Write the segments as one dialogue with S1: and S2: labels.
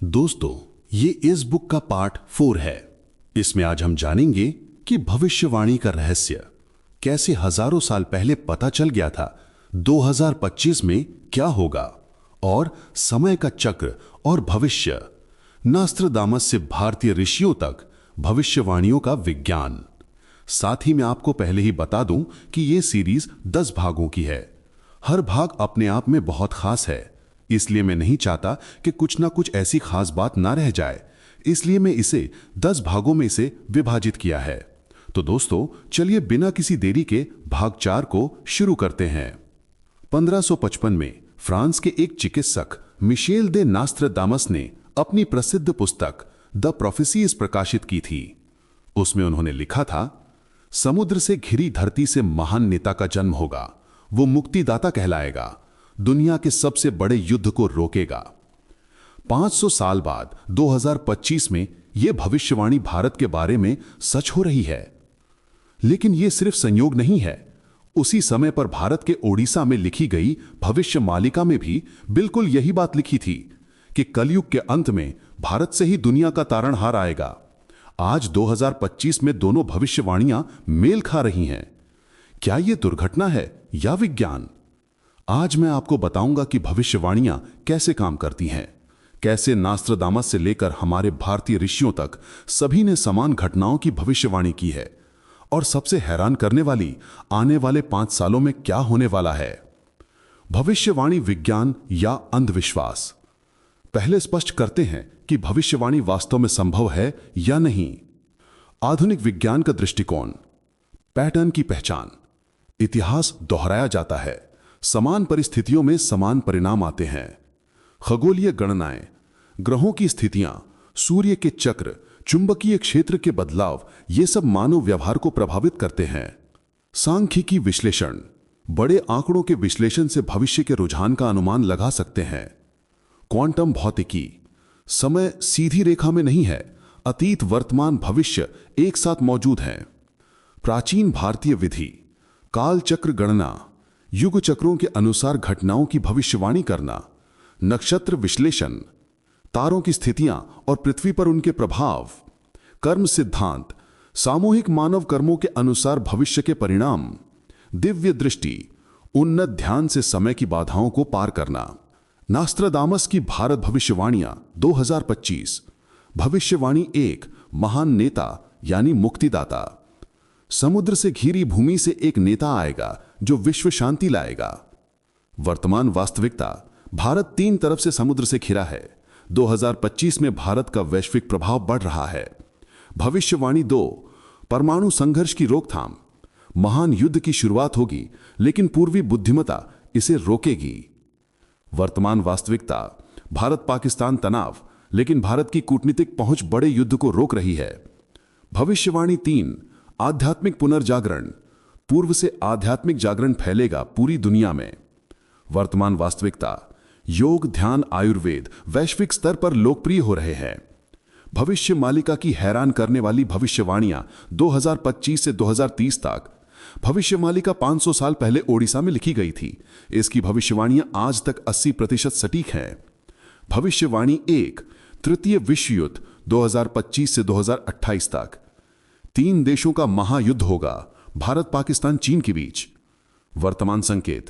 S1: दोस्तों, ये इस बुक का पार्ट 4 है। इसमें आज हम जानेंगे कि भविष्यवाणी का रहस्य कैसे हजारों साल पहले पता चल गया था 2025 में क्या होगा, और समय का चक्र और भविष्य, नास्ट्रादामस से भारतीय ऋषियों तक भविष्यवाणियों का विज्ञान। साथ ही मैं आपको पहले ही बता दूं कि ये सीरीज 10 भागों की है। हर भाग अपने आप में बहुत खास है, इसलिए मैं नहीं चाहता कि कुछ ना कुछ ऐसी खास बात ना रह जाए, इसलिए मैं इसे 10 भागों में से विभाजित किया है। तो दोस्तों, चलिए बिना किसी देरी के भाग 4 को शुरू करते हैं। 1555 में फ्रांस के एक चिकित्सक मिशेल दे नास्ट्रादामस ने अपनी प्रसिद्ध पुस्तक द प्रोफेसीज प्रकाशित की थी। उसमें उन्होंने लिखा था, समुद्र से घिरी धरती से महान नेता का जन्म होगा। वो मुक्तिदाता कहलाएगा, दुनिया के सबसे बड़े युद्ध को रोकेगा। 500 साल बाद 2025 में यह भविष्यवाणी भारत के बारे में सच हो रही है। लेकिन यह सिर्फ संयोग नहीं है। उसी समय पर भारत के ओडिशा में लिखी गई भविष्य मालिका में भी बिल्कुल यही बात लिखी थी कि कलयुग के अंत में भारत से ही दुनिया का तारणहार आएगा। आज 2025 में दोनों भविष्यवाणियां मेल खा रही हैं। क्या यह दुर्घटना है या विज्ञान? आज मैं आपको बताऊंगा कि भविष्यवाणियां कैसे काम करती हैं, कैसे नास्ट्रादामस से लेकर हमारे भारतीय ऋषियों तक सभी ने समान घटनाओं की भविष्यवाणी की है, और सबसे हैरान करने वाली, आने वाले 5 सालों में क्या होने वाला है। भविष्यवाणी विज्ञान या अंधविश्वास? पहले स्पष्ट करते हैं कि भविष्यवाणी वास्तव में संभव है या नहीं। आधुनिक विज्ञान का दृष्टिकोण, पैटर्न की पहचान। इतिहास दोहराया जाता है, समान परिस्थितियों में समान परिणाम आते हैं। खगोलीय गणनाएं, ग्रहों की स्थितियां, सूर्य के चक्र, चुंबकीय क्षेत्र के बदलाव, ये सब मानव व्यवहार को प्रभावित करते हैं। सांख्यिकी विश्लेषण, बड़े आंकड़ों के विश्लेषण से भविष्य के रुझान का अनुमान लगा सकते हैं। क्वांटम भौतिकी, समय सीधी रेखा में नहीं है, अतीत, वर्तमान, भविष्य एक साथ मौजूद हैं। प्राचीन भारतीय विधि, काल चक्र गणना, युग चक्रों के अनुसार घटनाओं की भविष्यवाणी करना। नक्षत्र विश्लेषण, तारों की स्थितियां और पृथ्वी पर उनके प्रभाव। कर्म सिद्धांत, सामूहिक मानव कर्मों के अनुसार भविष्य के परिणाम। दिव्य दृष्टि, उन्नत ध्यान से समय की बाधाओं को पार करना। नास्ट्रादामस की भारत भविष्यवाणियां 2025। भविष्यवाणी 1, महान नेता यानी मुक्तिदाता। समुद्र से घिरी भूमि से एक नेता आएगा जो विश्व शांति लाएगा। वर्तमान वास्तविकता, भारत 3 तरफ से समुद्र से घिरा है। 2025 में भारत का वैश्विक प्रभाव बढ़ रहा है। भविष्यवाणी 2, परमाणु संघर्ष की रोकथाम। महान युद्ध की शुरुआत होगी, लेकिन पूर्वी बुद्धिमत्ता इसे रोकेगी। वर्तमान वास्तविकता, भारत पाकिस्तान तनाव, लेकिन भारत की कूटनीतिक पहुंच बड़े युद्ध को रोक रही है। भविष्यवाणी 3, आध्यात्मिक पुनर्जागरण। पूर्व से आध्यात्मिक जागरण फैलेगा पूरी दुनिया में। वर्तमान वास्तविकता, योग, ध्यान, आयुर्वेद वैश्विक स्तर पर लोकप्रिय हो रहे हैं। भविष्य मालिका की हैरान करने वाली भविष्यवाणियां 2025 से 2030 तक। भविष्य मालिका 500 साल पहले ओडिशा में लिखी गई थी। इसकी भविष्यवाणियां आज तक 80% सटीक हैं। भविष्यवाणी 1, तृतीय विश्व युद्ध 2025 से 2028 तक। 3 देशों का महायुद्ध होगा, भारत, पाकिस्तान, चीन के बीच। वर्तमान संकेत,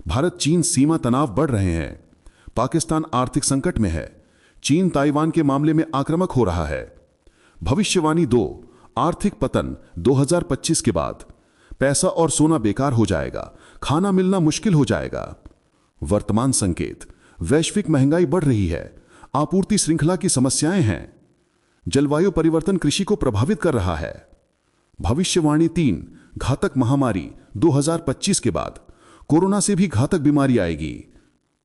S1: भारत चीन सीमा तनाव बढ़ रहे हैं। पाकिस्तान आर्थिक संकट में है। चीन ताइवान के मामले में आक्रामक हो रहा है। भविष्यवाणी 2, आर्थिक पतन 2025 के बाद। पैसा और सोना बेकार हो जाएगा, खाना मिलना मुश्किल हो जाएगा। वर्तमान संकेत, वैश्विक महंगाई बढ़ रही है, आपूर्ति श्रृंखला की समस्याएं हैं। जलवायु परिवर्तन कृषि को प्रभावित कर रहा है। भविष्यवाणी 3, घातक महामारी 2025 के बाद। कोरोना से भी घातक बीमारी आएगी।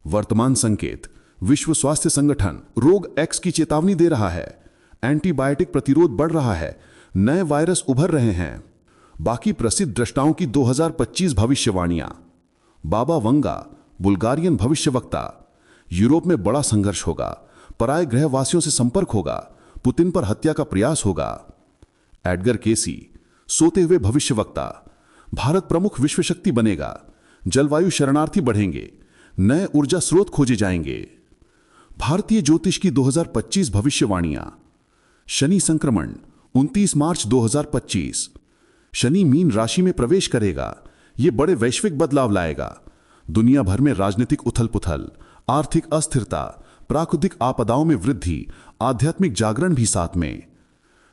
S1: वर्तमान संकेत, विश्व स्वास्थ्य संगठन रोग X की चेतावनी दे रहा है। एंटीबायोटिक प्रतिरोध बढ़ रहा है, नए वायरस उभर रहे हैं। बाकी प्रसिद्ध द्रष्टाओं की 2025 भविष्यवाणियां। बाबा वंगा, बुल्गारियन भविष्यवक्ता। यूरोप में बड़ा संघर्ष होगा, पराय ग्रहवासियों से संपर्क होगा, पुतिन पर हत्या का प्रयास होगा। एडगर केसी, सोते हुए भविष्यवक्ता। भारत प्रमुख विश्व शक्ति बनेगा, जलवायु शरणार्थी बढ़ेंगे, नए ऊर्जा स्रोत खोजे जाएंगे। भारतीय ज्योतिष की 2025 भविष्यवाणियां। शनि संक्रमण 29 मार्च 2025। शनि मीन राशि में प्रवेश करेगा। यह बड़े वैश्विक बदलाव लाएगा। दुनिया भर में राजनीतिक उथल-पुथल, आर्थिक अस्थिरता, प्राकृतिक आपदाओं में वृद्धि, आध्यात्मिक जागरण भी साथ में।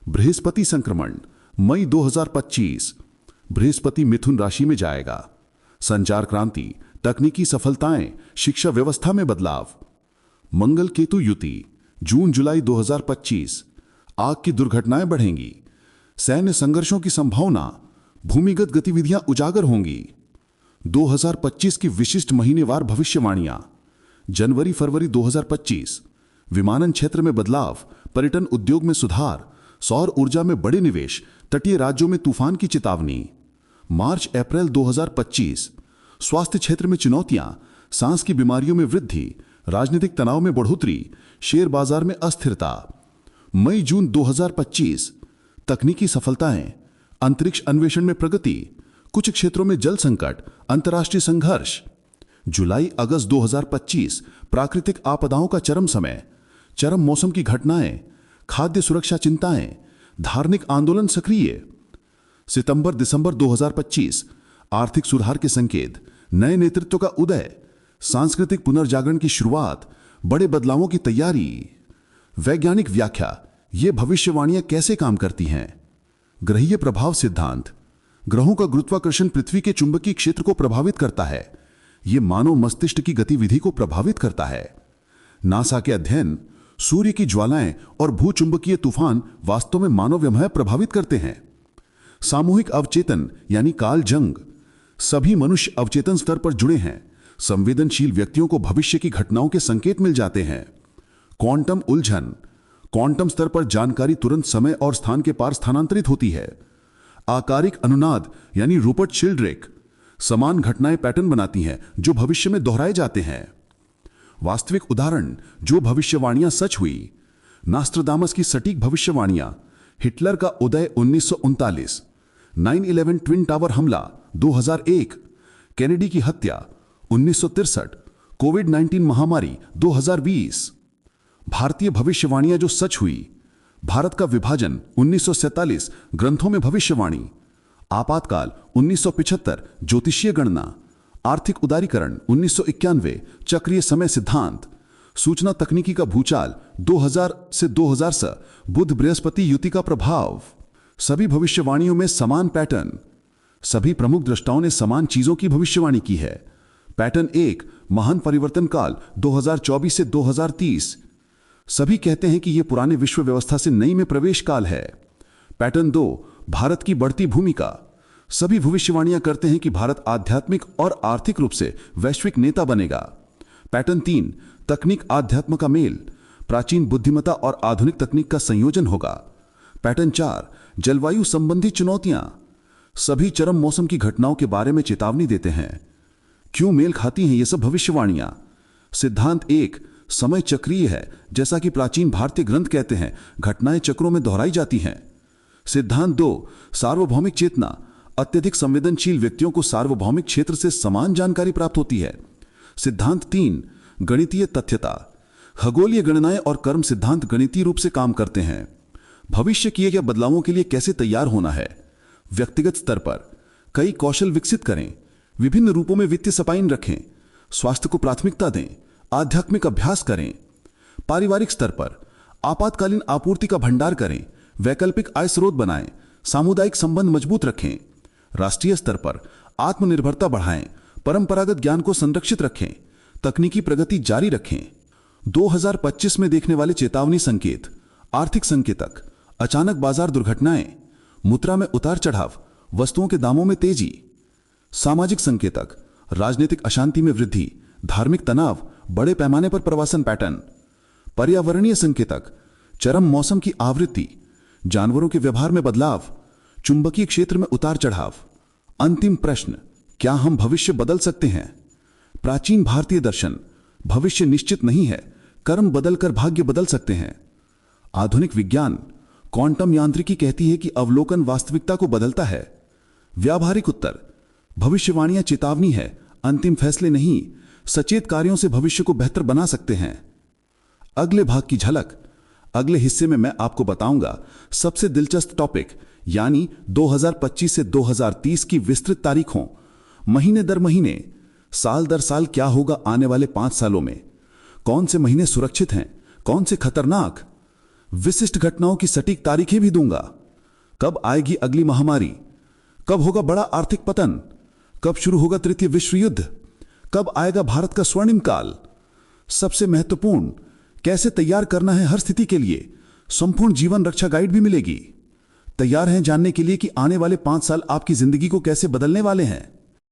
S1: बृहस्पति संक्रमण मई 2025। बृहस्पति मिथुन राशि में जाएगा। संचार क्रांति, तकनीकी सफलताएं, शिक्षा व्यवस्था में बदलाव। मंगल केतु युति जून जुलाई 2025। आग की दुर्घटनाएं बढ़ेंगी। सैन्य संघर्षों की संभावना, भूमिगत गतिविधियां उजागर होंगी। 2025 की विशिष्ट महीनेवार भविष्यवाणियां। जनवरी फरवरी 2025 विमानन क्षेत्र में बदलाव, पर्यटन उद्योग में सुधार, सौर ऊर्जा में बड़े निवेश, तटीय राज्यों में तूफान की चेतावनी। मार्च अप्रैल 2025 स्वास्थ्य क्षेत्र में चुनौतियां, सांस की बीमारियों में वृद्धि, राजनीतिक तनाव में बढ़ोतरी, शेयर बाजार में अस्थिरता। मई जून 2025 तकनीकी सफलताएं, अंतरिक्ष अन्वेषण में प्रगति, कुछ क्षेत्रों में जल संकट, अंतर्राष्ट्रीय संघर्ष। जुलाई अगस्त 2025 प्राकृतिक आपदाओं का चरम समय, चरम मौसम की घटनाएं, खाद्य सुरक्षा चिंताएं, धार्मिक आंदोलन सक्रिय। सितंबर दिसंबर 2025 आर्थिक सुधार के संकेत, नए नेतृत्व का उदय, सांस्कृतिक पुनर्जागरण की शुरुआत, बड़े बदलावों की तैयारी। वैज्ञानिक व्याख्या, ये भविष्यवाणियां कैसे काम करती हैं? ग्रहीय प्रभाव सिद्धांत, ग्रहों का गुरुत्वाकर्षण पृथ्वी के चुंबकीय क्षेत्र को प्रभावित करता है। यह मानव मस्तिष्क की गतिविधि को प्रभावित करता है। नासा के अध्ययन, सूर्य की ज्वालाएं और भूचुंबकीय तूफान वास्तव में मानव व्यवहार प्रभावित करते हैं। सामूहिक अवचेतन यानी काल जंग, सभी मनुष्य अवचेतन स्तर पर जुड़े हैं। संवेदनशील व्यक्तियों को भविष्य की घटनाओं के संकेत मिल जाते हैं। क्वांटम उलझन, क्वांटम स्तर पर जानकारी तुरंत समय और स्थान के पार स्थानांतरित होती है। आकारिक अनुनाद यानी रूपर्ट शेल्ड्रेक, समान घटनाएं पैटर्न बनाती हैं जो भविष्य में दोहराए जाते हैं। वास्तविक उदाहरण, जो भविष्यवाणियां सच हुई। नास्ट्रादामस की सटीक भविष्यवाणियां, हिटलर का उदय 1939, 9/11 ट्विन टावर हमला 2001, कैनेडी की हत्या 1963, कोविड-19 महामारी 2020। भारतीय भविष्यवाणियां जो सच हुई। भारत का विभाजन 1947, ग्रंथों में भविष्यवाणी। आपातकाल 1975, ज्योतिषीय गणना। आर्थिक उदारीकरण 1991, चक्रीय समय सिद्धांत। सूचना तकनीकी का भूचाल 2000 से 2000, बुध बृहस्पति युति का प्रभाव। सभी भविष्यवाणियों में समान पैटर्न। सभी प्रमुख द्रष्टाओं ने समान चीजों की भविष्यवाणी की है। पैटर्न 1, महान परिवर्तन काल 2024 से 2030। सभी कहते हैं कि यह पुराने विश्व व्यवस्था से नई में प्रवेश काल है। पैटर्न 2, भारत की बढ़ती भूमिका। सभी भविष्यवाणियां करते हैं कि भारत आध्यात्मिक और आर्थिक रूप से वैश्विक नेता बनेगा। पैटर्न 3, तकनीक आध्यात्म का मेल। प्राचीन बुद्धिमत्ता और आधुनिक तकनीक का संयोजन होगा। पैटर्न 4, जलवायु संबंधी चुनौतियां। सभी चरम मौसम की घटनाओं के बारे में चेतावनी देते हैं। क्यों मेल खाती हैं ये सब भविष्यवाणियां? सिद्धांत 1, समय चक्रीय है, जैसा कि प्राचीन भारतीय ग्रंथ कहते हैं, घटनाएं चक्रों में दोहराई जाती हैं। सिद्धांत 2, सार्वभौमिक चेतना। अत्यधिक संवेदनशील व्यक्तियों को सार्वभौमिक क्षेत्र से समान जानकारी प्राप्त होती है। सिद्धांत 3, गणितीय तथ्यता। खगोलीय गणनाएं और कर्म सिद्धांत गणितीय रूप से काम करते हैं। भविष्य किए गए बदलावों के लिए कैसे तैयार होना है? व्यक्तिगत स्तर पर कई कौशल विकसित करें। विभिन्न रूपों में वित्तीय सपाइन रखें। स्वास्थ्य को प्राथमिकता दें। आध्यात्मिक अभ्यास करें। पारिवारिक स्तर पर आपातकालीन आपूर्ति का भंडार करें। वैकल्पिक आय स्रोत बनाएं। सामुदायिक संबंध मजबूत रखें। राष्ट्रीय स्तर पर आत्मनिर्भरता बढ़ाएं। परंपरागत ज्ञान को संरक्षित रखें। तकनीकी प्रगति जारी रखें। 2025 में देखने वाले चेतावनी संकेत। आर्थिक संकेतक, अचानक बाजार दुर्घटनाएं, मुद्रा में उतार चढ़ाव, वस्तुओं के दामों में तेजी। सामाजिक संकेतक, राजनीतिक अशांति में वृद्धि, धार्मिक तनाव, बड़े पैमाने पर प्रवासन पैटर्न। पर्यावरणीय संकेतक, चरम मौसम की आवृत्ति, जानवरों के व्यवहार में बदलाव, चुंबकीय क्षेत्र में उतार चढ़ाव। अंतिम प्रश्न, क्या हम भविष्य बदल सकते हैं? प्राचीन भारतीय दर्शन, भविष्य निश्चित नहीं है, कर्म बदलकर भाग्य बदल सकते हैं। आधुनिक विज्ञान, क्वांटम यांत्रिकी कहती है कि अवलोकन वास्तविकता को बदलता है। व्यावहारिक उत्तर, भविष्यवाणियां चेतावनी है, अंतिम फैसले नहीं। सचेत कार्यों से भविष्य को बेहतर बना सकते हैं। अगले भाग की झलक। अगले हिस्से में मैं आपको बताऊंगा सबसे दिलचस्प टॉपिक, यानी 2025 से 2030 की विस्तृत तारीखों, महीने दर महीने, साल दर साल क्या होगा आने वाले 5 सालों में, कौन से महीने सुरक्षित हैं, कौन से खतरनाक, विशिष्ट घटनाओं की सटीक तारीखें भी दूंगा। कब आएगी अगली महामारी, कब होगा बड़ा आर्थिक पतन, कब शुरू होगा तृतीय विश्व युद्ध, कब आएगा भारत का स्वर्णिम काल। सबसे महत्वपूर्ण, कैसे तैयार करना है हर स्थिति के लिए, संपूर्ण जीवन रक्षा गाइड भी मिलेगी। तैयार हैं जानने के लिए कि आने वाले 5 साल आपकी जिंदगी को कैसे बदलने वाले हैं।